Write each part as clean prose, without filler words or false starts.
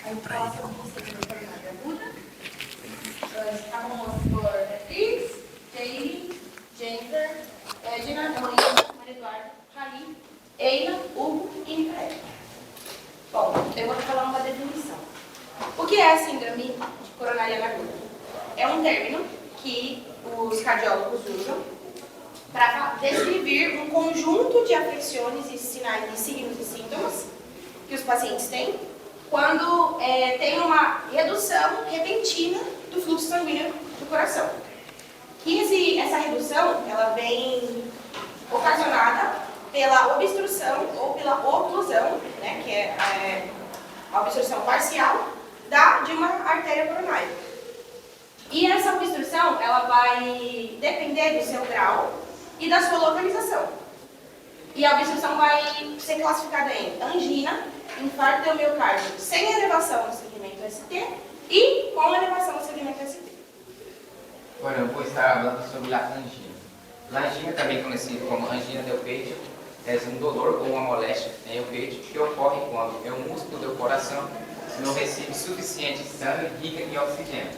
A informação que você tem coronária aguda está composta por Beatriz, Jaime, Jennifer, Edna, Heloísa, Maria Eduarda, Raí, Eina, Hugo e Micael. Bom, eu vou falar uma definição. O que é a síndrome de coronariana aguda? É um término que os cardiólogos usam para descrever um conjunto de afecções e sinais de signos e sintomas que os pacientes têm quando tem uma redução repentina do fluxo sanguíneo do coração. Essa redução ela vem ocasionada pela obstrução ou pela oclusão, né, que é a obstrução parcial de uma artéria coronária. E essa obstrução ela vai depender do seu grau e da sua localização. E a obstrução vai ser classificada em angina, infarto do miocárdio sem elevação no segmento ST e com elevação no segmento ST. Agora eu vou estar falando sobre a angina. A angina, também conhecida como angina do peito, é um dolor ou uma moléstia em o peito que ocorre quando o músculo do coração não recebe suficiente sangue rica em oxigênio.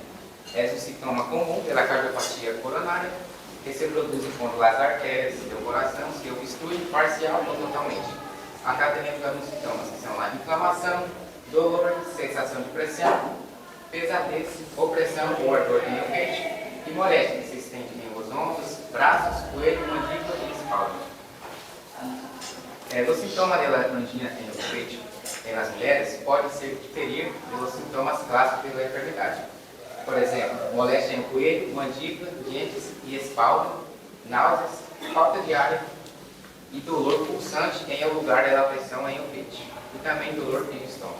É um sintoma comum pela cardiopatia coronária que se produz quando as artérias do coração se obstruem parcial ou totalmente. Acá temos alguns sintomas que são a inflamação, dor, sensação de pressão, pesadez, opressão ou ardor em o peito e moléstia que se estende em os ombros, braços, joelho, mandíbula e espalda. Os sintomas da angina em o peito nas mulheres podem diferir dos sintomas clássicos da enfermidade. Por exemplo, moléstia em joelho, mandíbula, dentes e espalda, náuseas, falta de ar e dor pulsante em o lugar da pressão em o peito e também dor em estômago.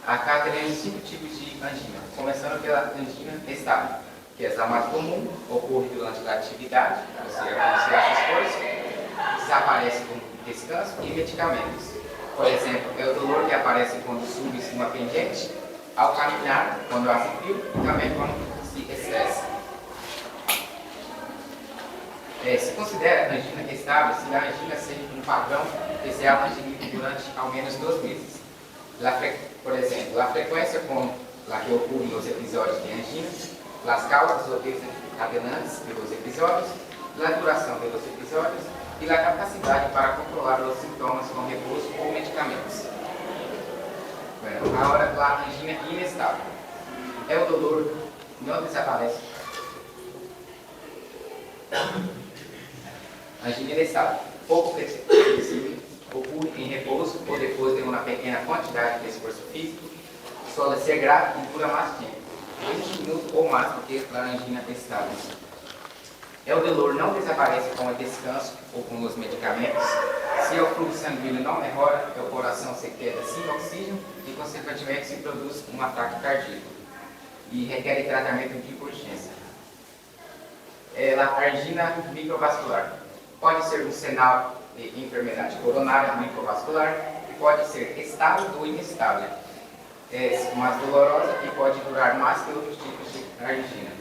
Acá teremos 5 tipos de angina, começando pela angina estável, que é a mais comum, ocorre durante a atividade, ou seja, quando se acha esforço, desaparece com descanso e medicamentos. Por exemplo, é o dolor que aparece quando sube uma pendente, ao caminhar, quando hace frio e também quando se estressa. Se considera a angina estável se a angina segue um padrão que se mantido durante ao menos 2 meses. Por exemplo, a frequência com a que ocorrem os episódios de angina, as causas ou desencadenantes pelos episódios, a duração dos episódios e a capacidade para controlar os sintomas com repouso ou medicamentos. Agora, a angina inestável. É o dolor não desaparece. Angina inestável. Pouco flexível, ocorre em repouso ou depois de uma pequena quantidade de esforço físico, sola ser grave e dura mais tempo, 20 minutos ou mais do que a angina estável. É o dolor não desaparece com o descanso ou com os medicamentos. Se o fluxo sanguíneo não melhora, o coração se queda sem oxígeno e, consequentemente, se produz um ataque cardíaco e requer tratamento de urgência. A angina microvascular pode ser um sinal de enfermidade coronária microvascular e pode ser estável ou inestável. É mais dolorosa e pode durar mais que outros tipos de angina.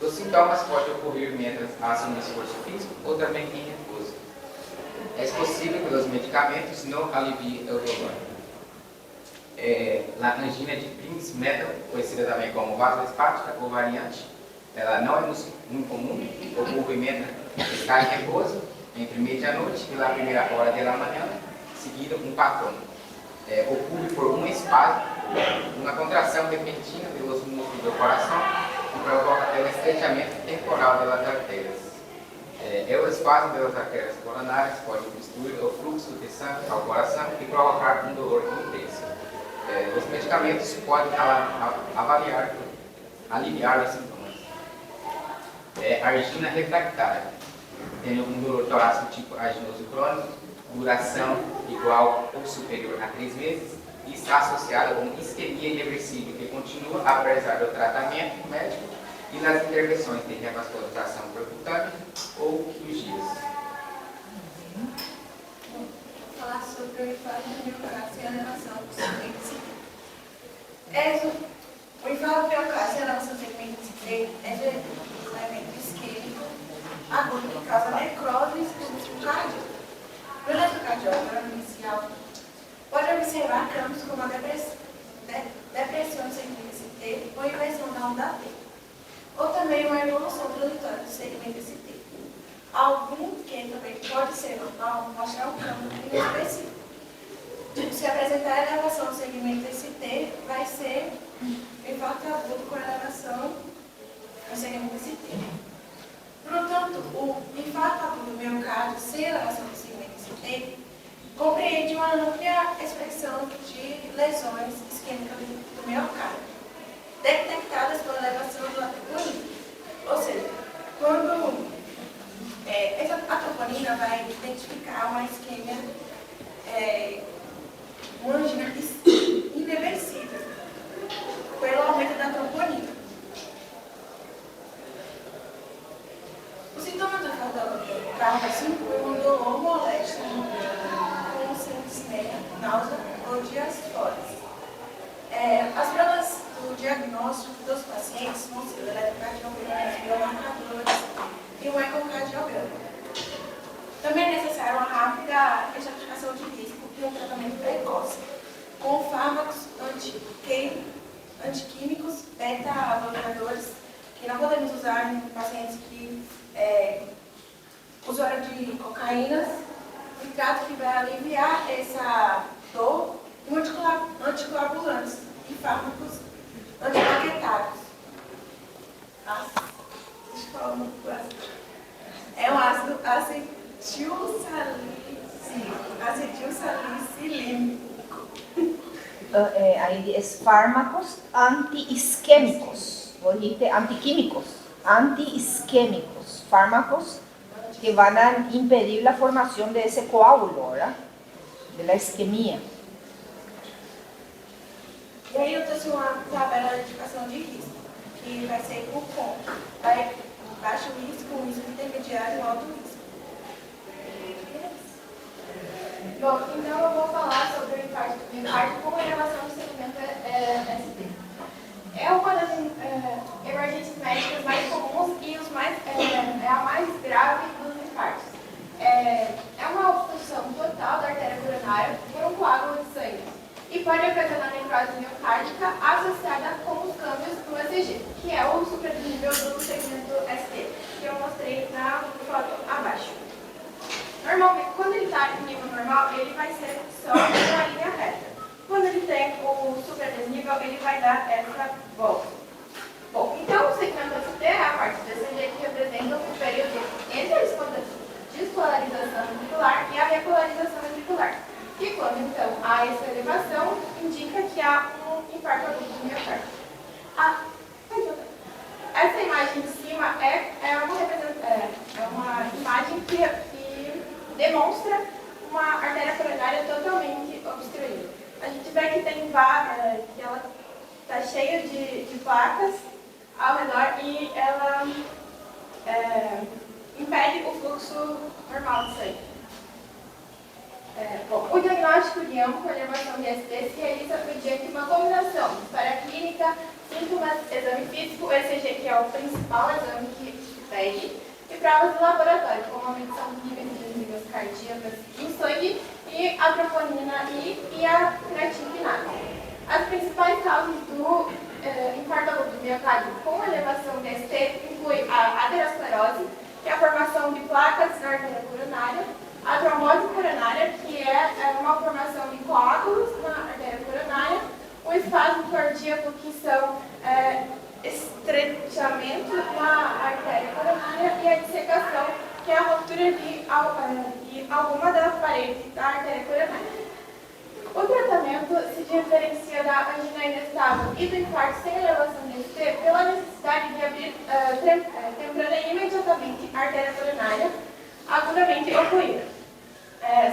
Os sintomas podem ocorrer mientras há um esforço físico ou também em repouso. É possível que os medicamentos não aliviem o dolor. A angina de Prince-Metal, conhecida também como vasoespástica ou variante, ela não é muito comum, ocorre mientras está em repouso, entre meia-noite e a primeira hora da manhã, seguido um patrão. Ocorre por um espasmo, uma contração repentina pelos músculos do coração, que provoca o estreitamento temporal das artérias. O espasmo das artérias coronárias pode obstruir o fluxo de sangue ao coração e provocar um dolor intenso. Os medicamentos podem aliviar os sintomas. A angina refractária tem um dolor torácico tipo aginoso crônico, duração igual ou superior a 3 meses e está associada com isquemia irreversível que continua apesar do tratamento médico e nas intervenções de revascularização percutânea ou cirurgias. Vou falar sobre o infarto do miocárdio e a elevação do segmento ST. O infarto do miocárdio e a elevação do segmento ST é um evento isquêmico agudo que causa necrose do músculo cardíaco. Durante o cardiograma inicial, pode observar campos como a depressão, depressão do segmento ST ou inversão da onda T, ou também uma evolução transitória do segmento ST. Algum que também pode ser normal mostrar um câmbio inexpressivo. Se apresentar a elevação do segmento ST, vai ser infarto agudo com elevação no segmento ST. Portanto, o infarto agudo do miocárdio sem elevação do segmento ST compreende uma ampla expressão de lesões isquêmicas do miocárdio, detectadas pela elevação do troponina. Ou seja, quando a troponina vai identificar uma isquemia, uma angina irreversível, pelo aumento da troponina. Os sintomas do infarto cardíaco incluem dolor molesto, com disneia, náusea ou dias fora. As provas do diagnóstico dos pacientes vão ser o eletrocardiograma, biomarcadores e o ecocardiograma. Também é necessária uma rápida estratificação de risco e um tratamento precoce, com fármacos antiquímicos, beta-bloqueadores, que não podemos usar em pacientes que usuário de cocaínas, nitrato que vai aliviar essa dor, e anticoagulantes e fármacos antiplaquetários. É um ácido acetilsalicilínico. Ahí es fármacos antiisquémicos, o dijiste antiquímicos, antiisquémicos, fármacos que van a impedir la formación de ese coágulo, ¿verdad? De la isquemia. E aí eu trouxe uma tabela de identificação de risco, que vai ser por ponto. Vai baixo risco, risco intermediário e alto risco. Bom, então eu vou falar sobre o infarto do miocárdio com relação ao segmento ST. É uma das emergências médicas mais comuns e é a mais grave dos infartos. É uma obstrução total da artéria coronária por um coágulo de sangue e pode ocasionar necrose miocárdica associada com os câmbios do ECG, que é o supernível do segmento ST, que eu mostrei na foto abaixo. Normalmente, quando ele está em nível normal, ele vai ser só uma linha reta. Quando ele tem o superdesnível, ele vai dar essa volta. Bom, então o segmento ST é a parte do ECG que representa o período entre a descolarização ventricular e a repolarização ventricular. E quando, então, há essa elevação, indica que há um infarto agudo do miocárdio. Essa imagem de cima é uma imagem que demonstra uma artéria coronária totalmente obstruída. A gente vê que tem que ela está cheia de placas ao redor e ela impede o fluxo normal de sangue. Bom, o diagnóstico de ambos com elevação de ST se realiza mediante uma combinação de história clínica, sintomas, exame físico, ECG, que é o principal exame que pede, e provas de laboratório, como a medição de níveis de desníveis cardíacas no sangue, e a troponina e a creatina vinagre. As principais causas do infarto agudo do miocárdio com elevação de ST incluem a aterosclerose, que é a formação de placas na artéria coronária, a trombose coronária, que é uma formação de coágulos na artéria coronária, o espasmo cardíaco, que são estreitamento na artéria coronária, e a dissecação, que é a ruptura de alguma das paredes da artéria coronária. O tratamento se diferencia da angina inestável e do infarto sem elevação de ST pela necessidade de abrir temprana e imediatamente a artéria coronária agudamente ocluída,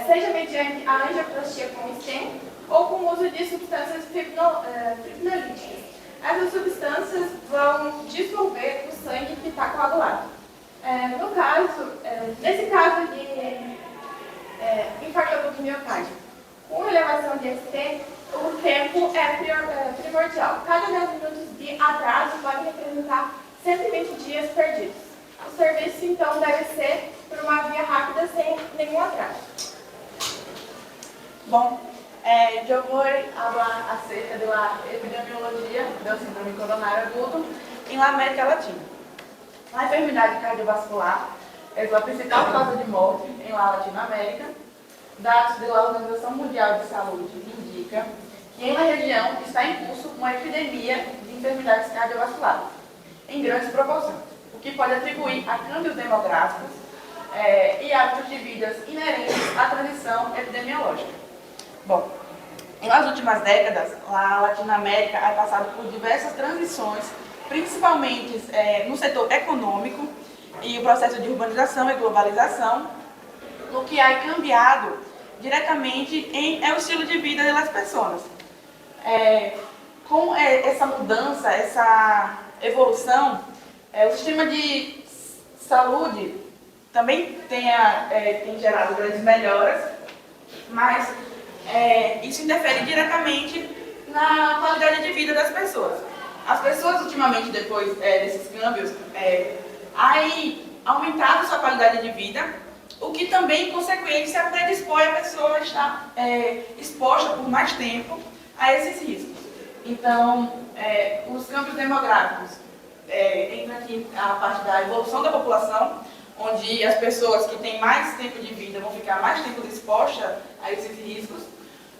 seja mediante a angioplastia com stent ou com o uso de substâncias fibrinolíticas. Essas substâncias vão dissolver o sangue que está coagulado. Nesse caso de infarto agudo do miocárdio, com elevação de ST, o tempo é primordial. Cada 10 minutos de atraso pode representar 120 dias perdidos. O serviço, então, deve ser por uma via rápida, sem nenhum atraso. Bom, yo voy a hablar acerca de pela epidemiologia da síndrome coronária aguda em América Latina. A enfermidade cardiovascular é a principal causa de morte em Latinoamérica. Dados da Organização Mundial de Saúde indicam que em uma região está em curso uma epidemia de enfermidades cardiovasculares, em grande proporção, o que pode atribuir a câmbios demográficos e hábitos de vida inerentes à transição epidemiológica. Bom, nas últimas décadas, a Latinoamérica é passada por diversas transições, principalmente no setor econômico e o processo de urbanização e globalização, o que é cambiado diretamente o estilo de vida das pessoas. Com essa mudança, essa evolução, o sistema de saúde também tem gerado grandes melhoras, mas isso interfere diretamente na qualidade de vida das pessoas. As pessoas, ultimamente, depois desses câmbios, aumentaram sua qualidade de vida, o que também, em consequência, predispõe a pessoa a estar exposta por mais tempo a esses riscos. Então, os câmbios demográficos entra aqui a parte da evolução da população, onde as pessoas que têm mais tempo de vida vão ficar mais tempo expostas a esses riscos.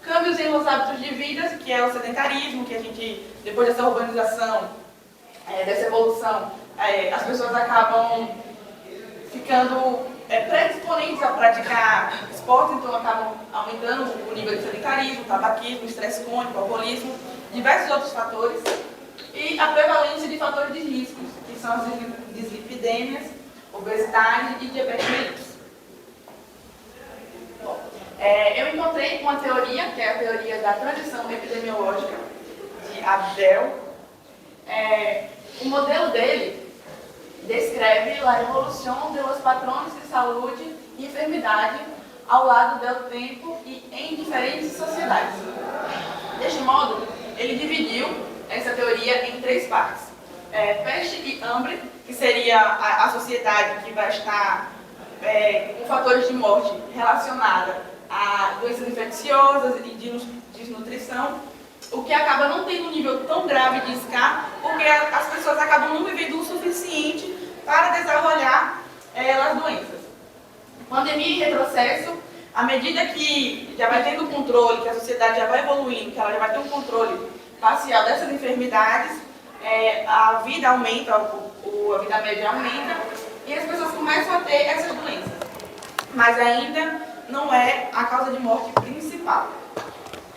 Câmbios em los hábitos de vida, que é o sedentarismo, que a gente, depois dessa urbanização, dessa evolução, as pessoas acabam ficando predisponentes a praticar esporte, então acabam aumentando o nível de sedentarismo, tabaquismo, estresse crônico, alcoolismo, diversos outros fatores, e a prevalência de fatores de riscos, que são as dislipidemias, obesidade e diabetes mellitus. Eu encontrei uma teoria, que é a teoria da transição epidemiológica, de Abdel. O modelo dele descreve a evolução dos patrões de saúde e enfermidade ao lado do tempo e em diferentes sociedades. Deste modo, ele dividiu essa teoria em 3 partes. Peste e hambre, que seria a sociedade que vai estar com fatores de morte relacionada a doenças infecciosas e de desnutrição, o que acaba não tendo um nível tão grave de SCA, porque as pessoas acabam não vivendo o suficiente para desarrollar as doenças. Pandemia e retrocesso, à medida que já vai tendo controle, que a sociedade já vai evoluindo, que ela já vai ter um controle parcial dessas enfermidades, a vida aumenta, a vida média aumenta, e as pessoas começam a ter essas doenças. Mas ainda não é a causa de morte principal.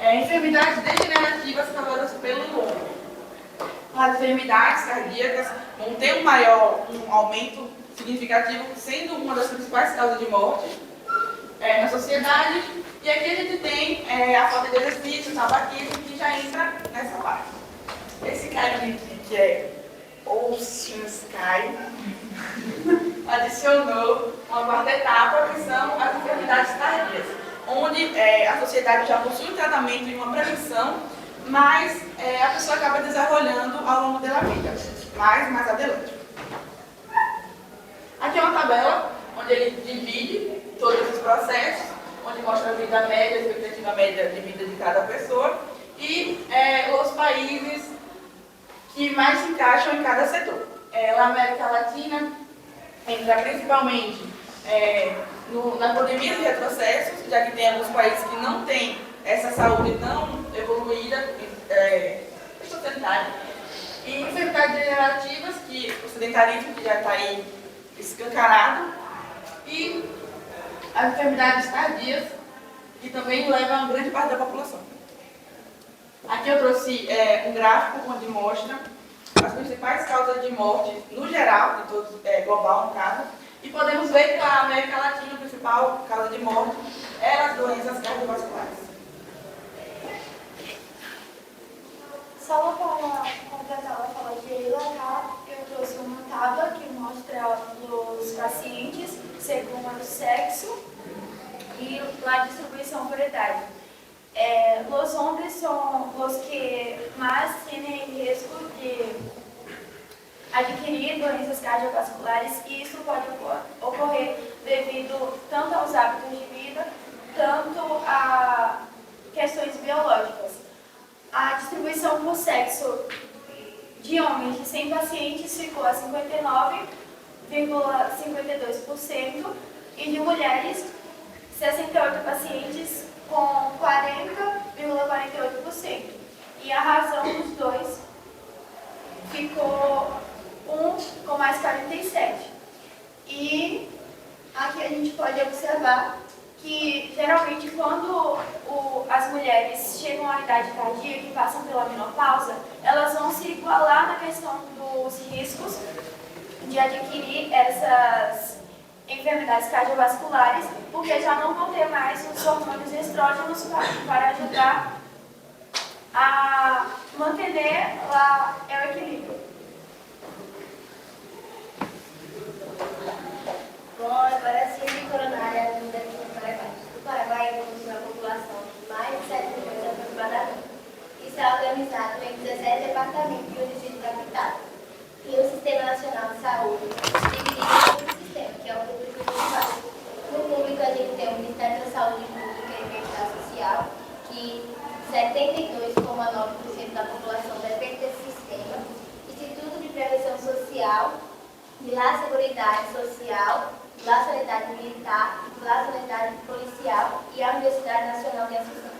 Enfermidades degenerativas causadas pelo longo. As enfermidades cardíacas vão ter um aumento significativo, sendo uma das principais causas de morte na sociedade. E aqui a gente tem a falta de exercício, o tabaquismo, que já entra nessa parte. Esse carinha aqui, que é Ocean Sky, adicionou uma quarta etapa, que são as enfermidades tardias, onde a sociedade já possui um tratamento e uma prevenção, mas a pessoa acaba desarrollando ao longo da vida, mais adelante. Aqui é uma tabela onde ele divide todos os processos, onde mostra a vida média, a expectativa média de vida de cada pessoa e os países que mais se encaixam em cada setor. Na América Latina, entra principalmente na pandemia de retrocessos, já que tem alguns países que não têm essa saúde tão evoluída, sanitária, e enfermidades degenerativas, que o sedentarismo, que já está aí escancarado, e as enfermidades tardias, que também levam a grande parte da população. Aqui eu trouxe um gráfico onde mostra as principais causas de morte no geral, global no caso, e podemos ver que na América Latina a principal causa de morte é as doenças cardiovasculares. Só para completar a fala de Leila, eu trouxe uma tábua que mostra os pacientes segundo o sexo e a distribuição por idade. Os homens são os que mais têm risco de adquirir doenças cardiovasculares, e isso pode ocorrer devido tanto aos hábitos de vida, tanto a questões biológicas. A distribuição por sexo de homens de 100 pacientes ficou a 59,52% e de mulheres 68 pacientes com 40,48%. E a razão dos dois ficou com mais 47%. E aqui a gente pode observar que geralmente quando as mulheres chegam à idade cardíaca e passam pela menopausa, elas vão se igualar na questão dos riscos de adquirir essas enfermidades cardiovasculares, porque já não vão ter mais os hormônios estrógenos para ajudar a manter o equilíbrio. Bom, agora a síndrome coronária ainda aqui no Paraguai. O Paraguai possui uma população de mais de 7 milhões aproximadamente. Está organizado em 17 departamentos e o Distrito Capital. E o Sistema Nacional de Saúde, dividido em um sistema, que é o público e o privado. No público, a gente tem o Ministério da Saúde Pública e Bem-Estar Social, que 72,9% da população depende desse sistema. Instituto de Prevenção Social, de lá Seguridade Social, de lá Sanidade Militar, de lá Sanidade Policial e a Universidade Nacional de Assunção.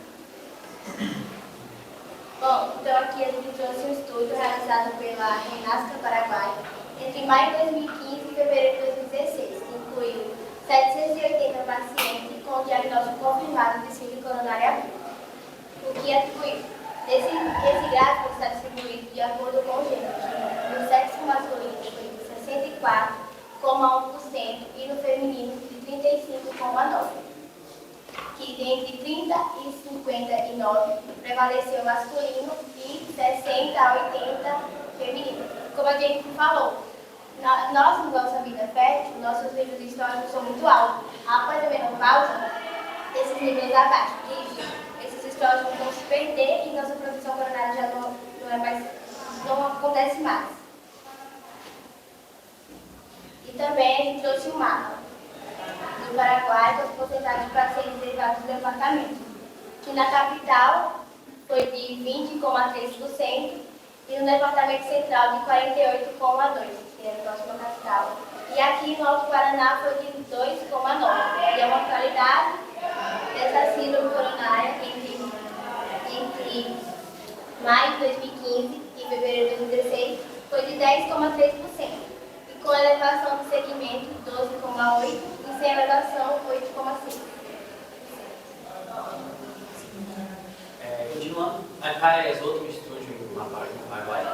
Bom, então aqui a gente trouxe um estudo realizado pela Renasca Paraguai entre maio de 2015 e fevereiro de 2016, que incluiu 780 pacientes com diagnóstico confirmado de síndrome coronária aguda. O que atribuiu? Esse gráfico está distribuído de acordo com o gênero, que no sexo masculino foi 64,1% e no feminino de 35,9%. Que entre 30 e 59 prevaleceu masculino e 60 a 80 feminino. Como a gente falou, nós, na nossa vida fértil, nossos níveis de estrógeno são muito altos. Após a menopausa, esses níveis abaixam. Esses estrógenos vão se perder e nossa produção coronária já não acontece mais. E também a gente trouxe um mapa do Paraguai com as porcentagens de pacientes derivados do departamento, que na capital foi de 20,3% e no departamento central de 48,2%, que é a próxima capital. E aqui no Alto Paraná foi de 2,9%, e a mortalidade dessa síndrome coronária entre maio de 2015 e fevereiro de 2016 foi de 10,3%. Com elevação do segmento 12,8% e sem elevação 8,5%. Continuando, a CAES, outro estúdio na parte do Paraguai,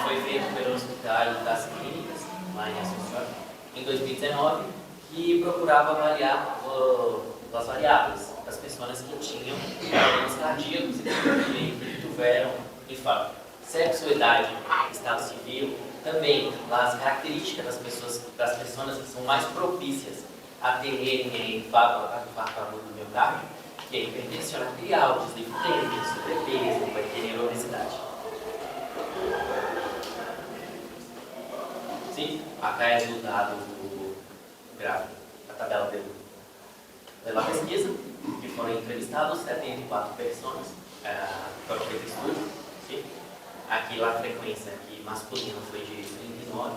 foi feito pelo Hospital das Clínicas, lá em Assunção, em 2019, que procurava avaliar as variáveis das pessoas que tinham problemas cardíacos e que tiveram infarto. Sexo, idade, estado civil, também as características das pessoas que são mais propícias a terem infarto agudo do miocárdio, que é hipertensão arterial, dislipidemia, sobrepeso, vai ter obesidade. Sim, acá é o dado do gráfico, a tabela pela pesquisa, que foram entrevistados 74 pessoas para o estudo. Sim. Aqui a frequência aqui masculina foi de 39,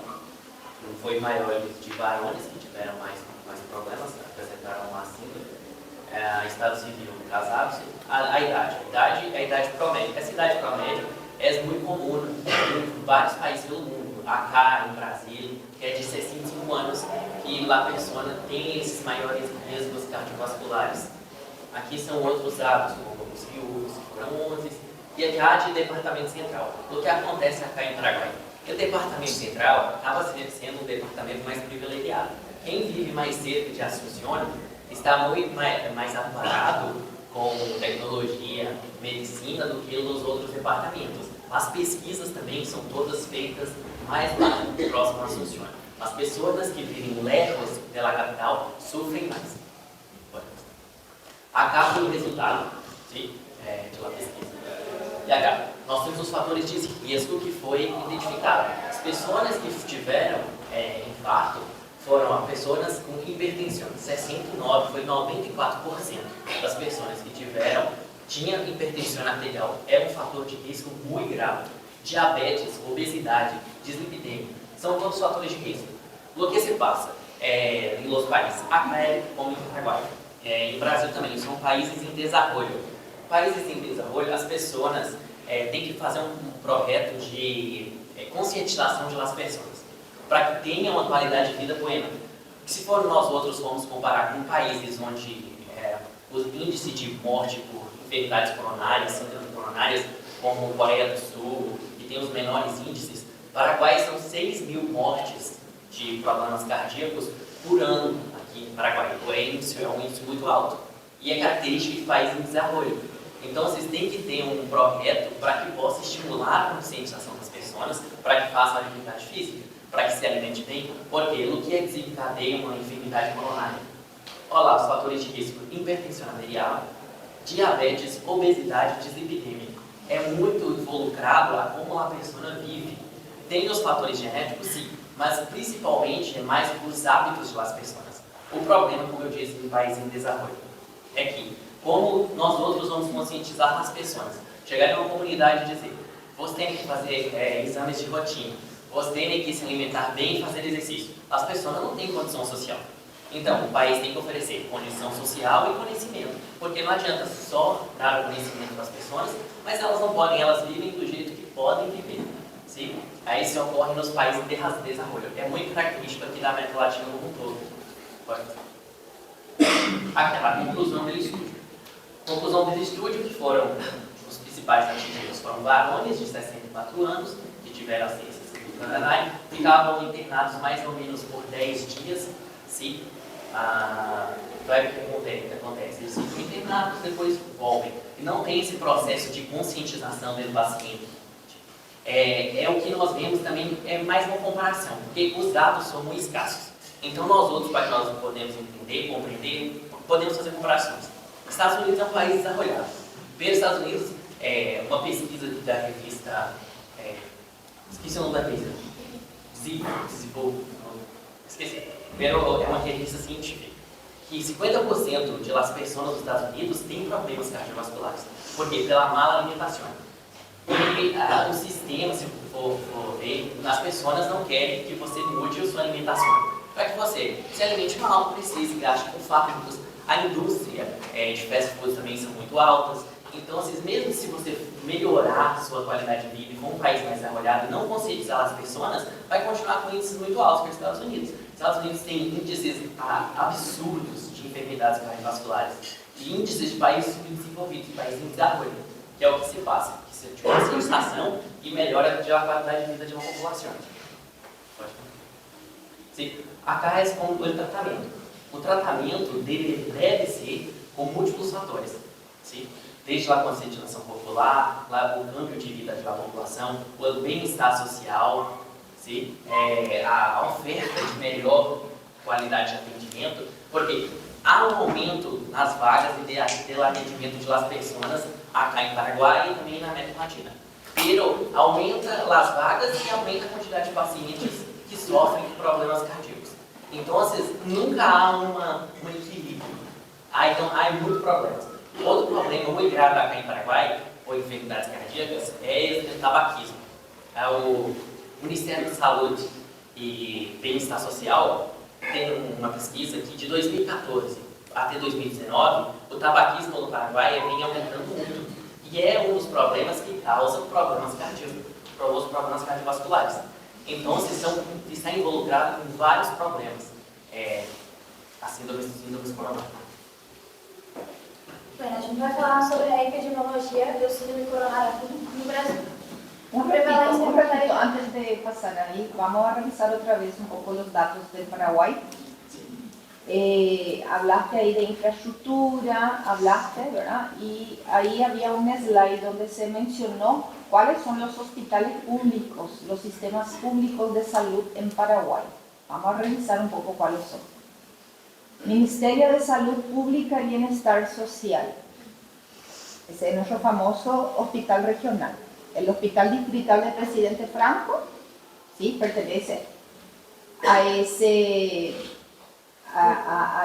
não foi maior de varões que tiveram mais problemas, apresentaram uma síndrome. Estado civil, casados, a idade é a idade promédio. Essa idade promédio é muito comum em vários países pelo mundo. Acá, em Brasília, que é de 65 anos, que a pessoa tem esses maiores riscos cardiovasculares. Aqui são outros dados, como os viúvos, foram 11, e a de departamento central. O que acontece acá em Paraguai? O departamento central acaba sendo um departamento mais privilegiado. Quem vive mais cerca de Assunção está muito mais amparado com tecnologia, medicina do que os outros departamentos. As pesquisas também são todas feitas mais lá próximo a Assunção. As pessoas que vivem lejos da capital sofrem mais. Acá foi o resultado de uma pesquisa. E agora, nós temos os fatores de risco que foi identificado. As pessoas que tiveram infarto foram as pessoas com hipertensão. 69, foi 94% das pessoas que tiveram tinha hipertensão arterial, é um fator de risco muito grave. Diabetes, obesidade, dislipidemia, são todos fatores de risco. O que se passa em los países, acá é como em Paraguai, em Brasil também, são países em desenvolvimento. Países em desenvolvimento, as pessoas têm que fazer um projeto de conscientização das pessoas, para que tenham uma qualidade de vida plena. Se for nós outros vamos comparar com países onde os índices de morte por enfermidades coronárias, síndromes coronárias, como Coreia do Sul, que tem os menores índices, Paraguai são 6 mil mortes de problemas cardíacos por ano aqui em Paraguai. O índice é um índice muito alto e é característica de países em desenvolvimento. Então, vocês têm que ter um projeto para que possa estimular a conscientização das pessoas, para que façam atividade física, para que se alimente bem, porque o que desencadeia uma enfermidade coronária? Olha lá, os fatores de risco: hipertensão arterial, diabetes, obesidade, dislipidemia. É muito involucrado a como a pessoa vive. Tem os fatores genéticos, sim, mas principalmente é mais os hábitos das pessoas. O problema, como eu disse, em países em desenvolvimento, é que, como nós outros vamos conscientizar as pessoas, chegar em uma comunidade e dizer: você tem que fazer exames de rotina, você tem que se alimentar bem e fazer exercício. As pessoas não têm condição social. Então, o país tem que oferecer condição social e conhecimento, porque não adianta só dar o conhecimento para as pessoas, mas elas não podem, elas vivem do jeito que podem viver. Sim? Aí isso ocorre nos países de desenvolvimento. É muito característico aqui da América Latina como um todo. Aquela conclusão do estudo. Conclusão do estudo que foram os principais atingidos foram varões de 64 anos que tiveram a ciência do Canadá, ficavam internados mais ou menos por 10 dias. Sim? Então é o que acontece. Eles ficam internados, depois voltam. E não tem esse processo de conscientização do paciente. É o que nós vemos também, é mais uma comparação, porque os dados são muito escassos. Então nós outros, para que nós podemos entender, compreender, podemos fazer comparações. Estados Unidos é um país desenvolvido. Pelos Estados Unidos, uma pesquisa da revista, esqueci o nome da revista, esqueci, é uma revista científica, que 50% das pessoas dos Estados Unidos têm problemas cardiovasculares, porque pela mala alimentação. Porque o sistema, se for ver, as pessoas não querem que você mude a sua alimentação. Para que você se alimente mal, precise, gaste com fábricas. A indústria de fast food também são muito altas. Então, mesmo se você melhorar a sua qualidade de vida com um país mais desenvolvido e não conscientizar as pessoas, vai continuar com índices muito altos para os Estados Unidos. Os Estados Unidos têm índices absurdos de enfermidades cardiovasculares e índices de países subdesenvolvidos, de países em desenvolvimento, que é o que se passa, que se tem uma conscientização e melhora a qualidade de vida de uma população. Sim. Acá responde o tratamento. O tratamento deve ser com múltiplos fatores. Sim? Desde a conscientização popular, o câmbio de vida da população, o bem-estar social, sim? A oferta de melhor qualidade de atendimento, porque há um aumento nas vagas e do atendimento das pessoas acá em Paraguai e também na América Latina. Pero aumenta as vagas e aumenta a quantidade de pacientes que sofrem de problemas cardíacos. Então, nunca há um equilíbrio. Então, há muitos problemas. Outro problema muito grave acá em Paraguai, ou enfermidades cardíacas, é o tabaquismo. O Ministério da Saúde e Bem-Estar Social tem uma pesquisa que de 2014 até 2019, o tabaquismo no Paraguai vem aumentando muito. E é um dos problemas que causa problemas cardíacos, os problemas cardiovasculares. Então, está involucrado em vários problemas, a síndrome coronária. Bueno, a gente vai falar sobre a epidemiologia do síndrome coronária aqui no Brasil. Un ratito, antes de pasar ahí, vamos a revisar otra vez un poco los datos del Paraguay. Hablaste ahí de infraestructura, ¿verdad? Y ahí había un slide donde se mencionó cuáles son los hospitales públicos, los sistemas públicos de salud en Paraguay. Vamos a revisar un poco cuáles son. Ministerio de Salud Pública y Bienestar Social. Ese es nuestro famoso hospital regional. El Hospital Distrital del Presidente Franco, sí, pertenece a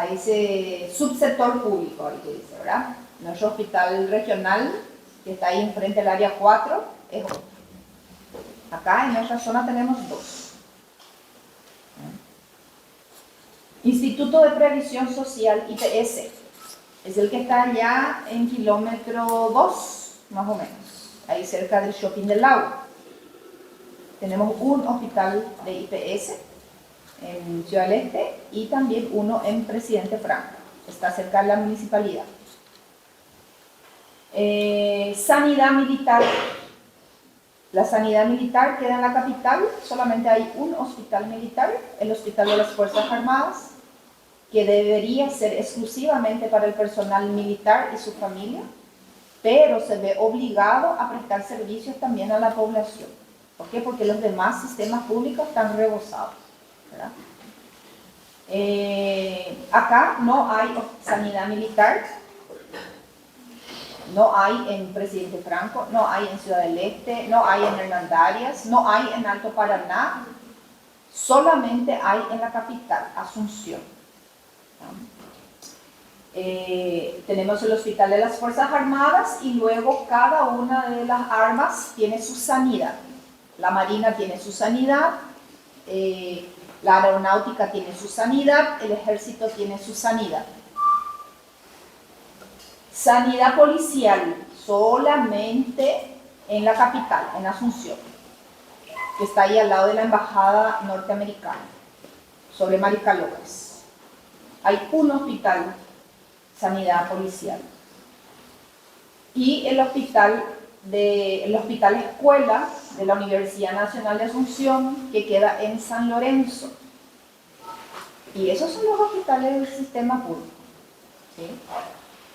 ese subsector público, ahí que dice, ¿verdad? Nuestro hospital regional, que está ahí enfrente del área 4, es otro. Acá en nuestra zona tenemos 2. Instituto de Previsión Social, IPS, es el que está allá en kilómetro 2, más o menos, ahí cerca del Shopping del Lago. Tenemos un hospital de IPS en Ciudad del Este y también uno en Presidente Franco, está cerca de la municipalidad. Sanidad militar. La sanidad militar queda en la capital, solamente hay un hospital militar, el Hospital de las Fuerzas Armadas, que debería ser exclusivamente para el personal militar y su familia, pero se ve obligado a prestar servicios también a la población. ¿Por qué? Porque los demás sistemas públicos están rebosados, ¿verdad? Acá no hay sanidad militar, no hay en Presidente Franco, no hay en Ciudad del Este, no hay en Hernandarias, no hay en Alto Paraná, solamente hay en la capital, Asunción. Tenemos el Hospital de las Fuerzas Armadas y luego cada una de las armas tiene su sanidad. La Marina tiene su sanidad, la Aeronáutica tiene su sanidad, el Ejército tiene su sanidad. Sanidad policial solamente en la capital, en Asunción, que está ahí al lado de la embajada norteamericana, sobre Marica López. Hay un hospital, sanidad policial. Y el hospital escuela de la Universidad Nacional de Asunción, que queda en San Lorenzo. Y esos son los hospitales del sistema público, ¿sí?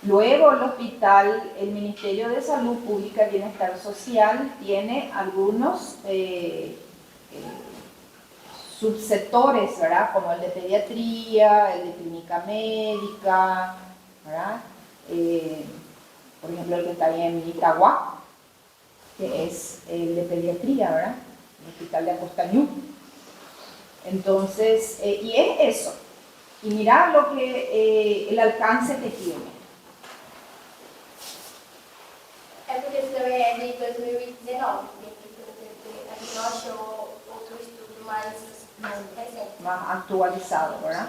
Luego el Ministerio de Salud Pública y Bienestar Social tiene algunos subsectores, ¿verdad? Como el de pediatría, el de clínica médica, ¿verdad? Por ejemplo, el que está ahí en Itagua, que es el de pediatría, ¿verdad? El hospital de Acostañú. Entonces, y es eso. Y mirá el alcance que tiene. É porque esse também é de 2019, a gente não achou outro estudo mais recente. Más actualizado, ¿verdad?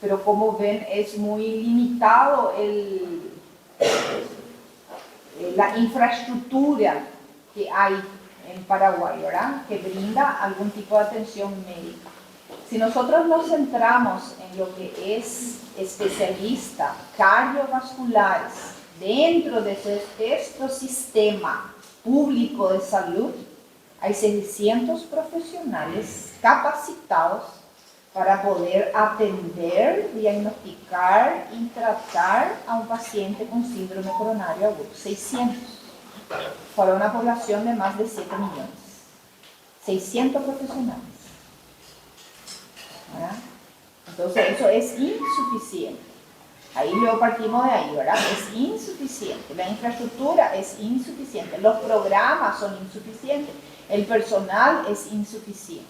Pero como ven, es muy limitado la infraestructura que hay en Paraguay, ¿verdad? Que brinda algún tipo de atención médica. Si nosotros nos centramos en lo que es especialistas cardiovasculares dentro de este sistema público de salud, hay 600 profesionales capacitados para poder atender, diagnosticar y tratar a un paciente con síndrome coronario agudo. 600. Para una población de más de 7 millones. 600 profesionales. ¿Verdad? Entonces eso es insuficiente. Ahí luego partimos de ahí, ¿verdad? Es insuficiente. La infraestructura es insuficiente. Los programas son insuficientes. El personal es insuficiente.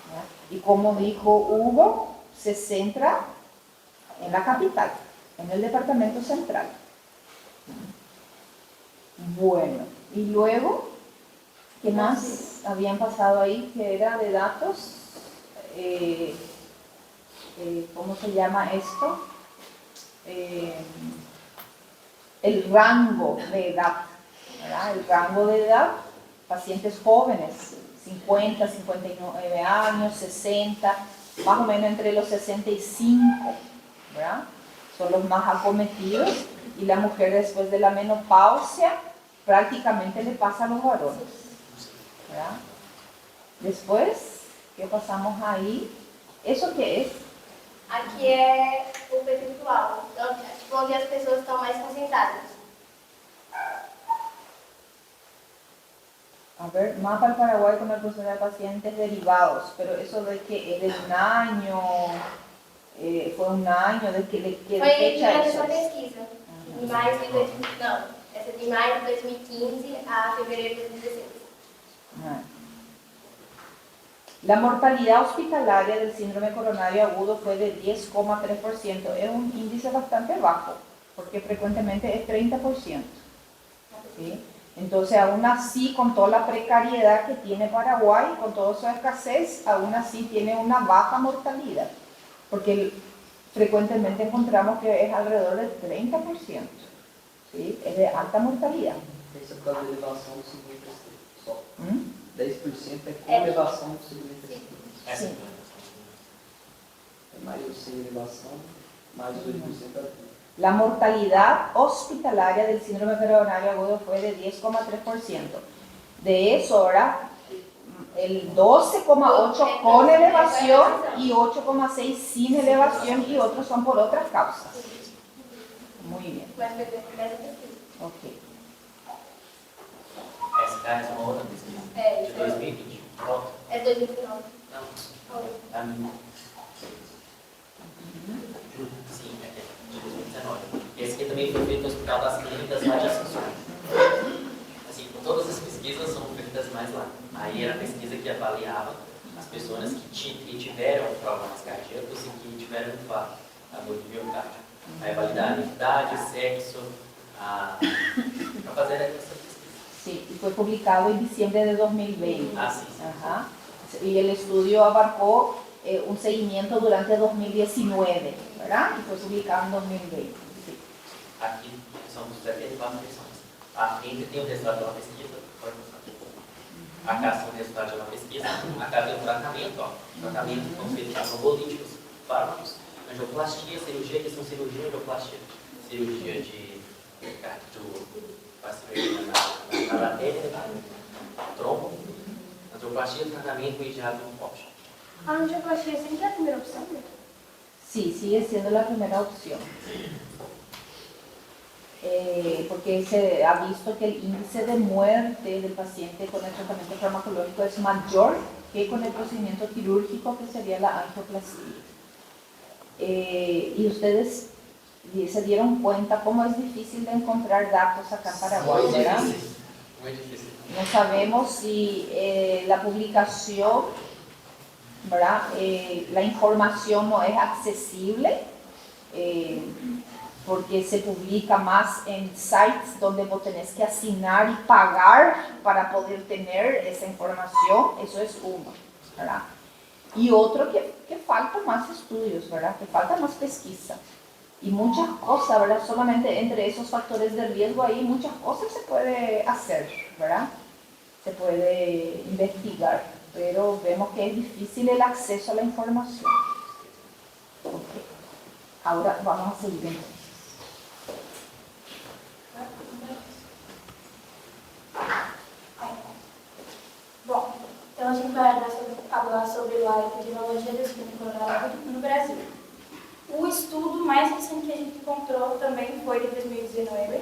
¿Verdad? Y como dijo Hugo, se centra en la capital, en el departamento central. Bueno, y luego, ¿qué más habían pasado ahí que era de datos? ¿Cómo se llama esto? El rango de edad, ¿verdad? El rango de edad, pacientes jóvenes, 50, 59 años, 60, más o menos entre los 65, ¿verdad? Son los más acometidos, y la mujer después de la menopausia prácticamente le pasa a los varones, ¿verdad? Después, ¿qué pasamos ahí? ¿Eso qué es? Aqui é o percentual, então, tipo, onde as pessoas estão mais concentradas. A ver, mapa del Paraguay con el porcentaje de pacientes derivados, pero eso de que es de un año, fue un año, de que Foi fecha durante eso essa es. pesquisa, de maio de 2015, não, essa de maio de 2015 a fevereiro de 2016. La mortalidad hospitalaria del síndrome coronario agudo fue de 10,3%. Es un índice bastante bajo, porque frecuentemente es 30%. ¿Sí? Entonces, aún así, con toda la precariedad que tiene Paraguay, con toda su escasez, aún así tiene una baja mortalidad, porque frecuentemente encontramos que es alrededor del 30%. ¿Sí? Es de alta mortalidad. Isso é por causa da elevação do segundo e terceiro. Só. 10% é com É. elevação do segundo e terceiro. Sim. É mais sem elevação, mais 2% para tudo. La mortalidad hospitalaria del síndrome coronario agudo fue de 10,3%. De eso, ahora, el 12,8% con elevación y 8,6% sin elevación, y otros son por otras causas. Muy bien. Mas foi dessa pesquisa. Ok. Essa é uma outra pesquisa. É, De 2020. Pronto. É 2019. Não. Foi. A minha. Sim, é de 2019. Esse aqui também foi feito no Hospital das Clínicas lá de Assunção. Assim, todas as pesquisas são feitas mais lá. Aí era a pesquisa que avaliava as pessoas que tiveram problemas cardíacos e que tiveram infarto agudo de miocárdio. Aí validar a idade, sexo, para fazer essa pesquisa. Sí, y fue publicado en diciembre de 2020. Ah, sí. Ajá. Y el estudio abarcó un seguimiento durante 2019, ¿verdad? Y fue publicado en 2020. Sí. Aqui são 74 pessoas. A frente tem o resultado de uma pesquisa. Acá são o resultado de uma pesquisa. Acá tem o tratamento. Ó. Tratamento com feito de trombólíticos, fármacos, angioplastia, cirurgia, que são cirurgia e angioplastia. Cirurgia de na artéria, trombo, angioplastia, tratamento e diagnóstico. A angioplastia sempre é a primeira opção, né? Sí, sigue siendo la primera opción. Porque se ha visto que el índice de muerte del paciente con el tratamiento farmacológico es mayor que con el procedimiento quirúrgico, que sería la angioplastia. Y ustedes se dieron cuenta cómo es difícil de encontrar datos acá en Paraguay, ¿verdad? Muy difícil. No sabemos si la publicación, ¿verdad? La información no es accesible, porque se publica más en sites donde vos tenés que asignar y pagar para poder tener esa información. Eso es uno, ¿verdad? Y otro, que falta más estudios, ¿verdad? Que falta más pesquisa. Y muchas cosas, ¿verdad? Solamente entre esos factores de riesgo ahí, muchas cosas se puede hacer, ¿verdad? Se puede investigar, pero vemos que es difícil el acceso a la información. Okay. Ahora vamos a seguir entonces. Bom, então a gente vai falar sobre a epidemiologia do síndrome coronário no Brasil. O estudo mais recente que a gente encontrou também foi de 2019,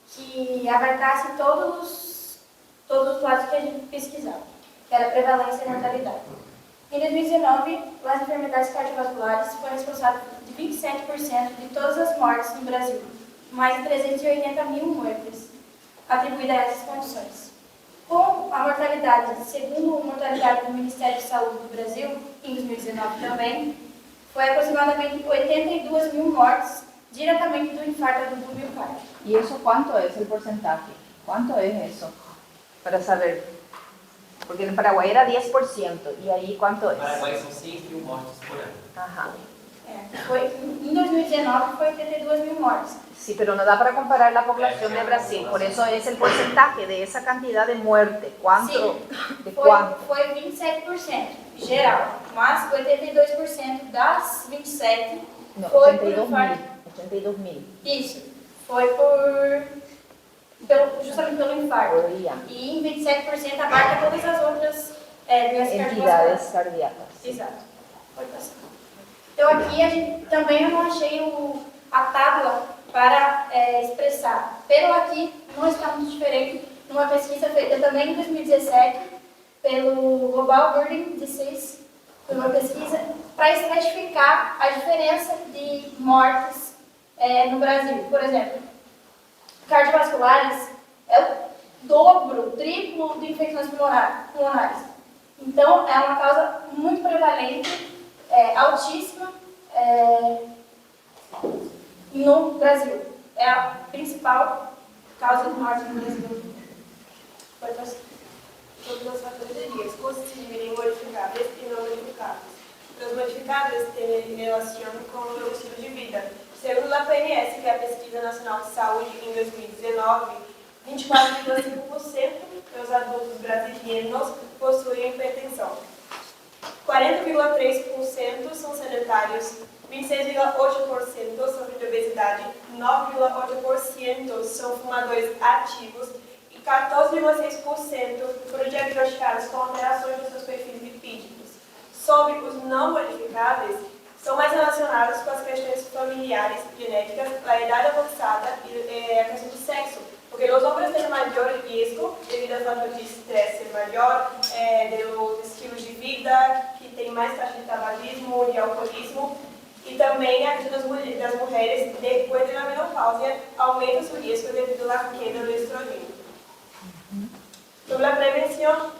que abarcasse todos os lados que a gente pesquisava, que era prevalência e mortalidade. Em 2019, as enfermidades cardiovasculares foram responsáveis de 27% de todas as mortes no Brasil, mais de 380 mil mortes atribuídas a essas condições. Com a mortalidade, segundo a mortalidade do Ministério de Saúde do Brasil, em 2019 também, foi aproximadamente 82 mil mortes diretamente do infarto do miocárdio. ¿Y eso cuánto es el porcentaje? ¿Cuánto es eso? Para saber. Porque en Paraguay era 10%, ¿y ahí cuánto es? No Paraguai são 6 mil mortes por ano. Ajá. Em 2019 foi 82 mil mortes. Sí, pero no da para comparar la población de Brasil, por eso es el porcentaje de esa cantidad de muerte. ¿Cuánto? ¿De cuánto? Foi 27% geral, mas 82% das 27 No, foi por 82 infarto. mil. 82 mil. Isso, foi justamente pelo infarto. Por día. E em 27% abarca todas as outras doenças Entidades cardiovasculares. cardíacas. Exato. Pode passar. Então aqui a gente também eu não achei a tábua para expressar. Pelo aqui não está muito diferente numa pesquisa feita também em 2017 pelo Global Burden Disease, foi uma pesquisa para estratificar a diferença de mortes no Brasil. Por exemplo, cardiovasculares é o dobro, o triplo de infecções pulmonares. Então, é uma causa muito prevalente, altíssima no Brasil. É a principal causa de morte no Brasil. Todos os fatores de risco se dividem em modificáveis e não modificáveis. Os modificáveis têm relação com o estilo de vida. Segundo a PNS, que é a Pesquisa Nacional de Saúde, em 2019, 24,5% dos adultos brasileiros possuem hipertensão. 40,3% são sedentários, 26,8% sofrem de obesidade, 9,8% são fumadores ativos e 14,6% foram diagnosticados com alterações nos seus perfis lipídicos. Sobre os não modificáveis, são mais relacionados com as questões familiares, genéticas, a idade avançada e a questão do sexo. Porque os homens têm maior risco devido ao fator de estresse maior, dos estilos de vida, que tem mais taxa de tabagismo, de alcoolismo, e também a questão das mulheres, depois da menopausa, aumenta o seu risco devido à queda do estrogênio. Sobre a prevenção,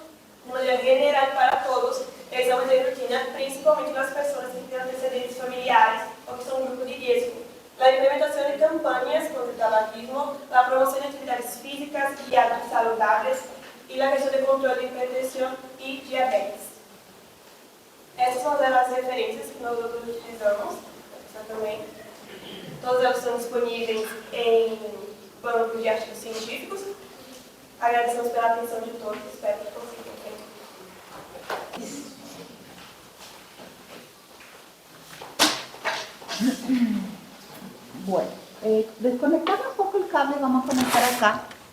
de maneira general para todos, exames de rotina, principalmente nas pessoas que têm antecedentes familiares ou que são um grupo de risco. A implementação de campanhas contra o tabagismo, a promoção de atividades físicas e hábitos saudáveis e a questão de controle de hipertensão e diabetes. Essas são as referências que nós utilizamos também. Todas elas são disponíveis em bancos de artigos científicos. Agradecemos pela atenção de todos, espero que consigam entender. Bueno, desconectamos un poco el cable, vamos a conectar acá.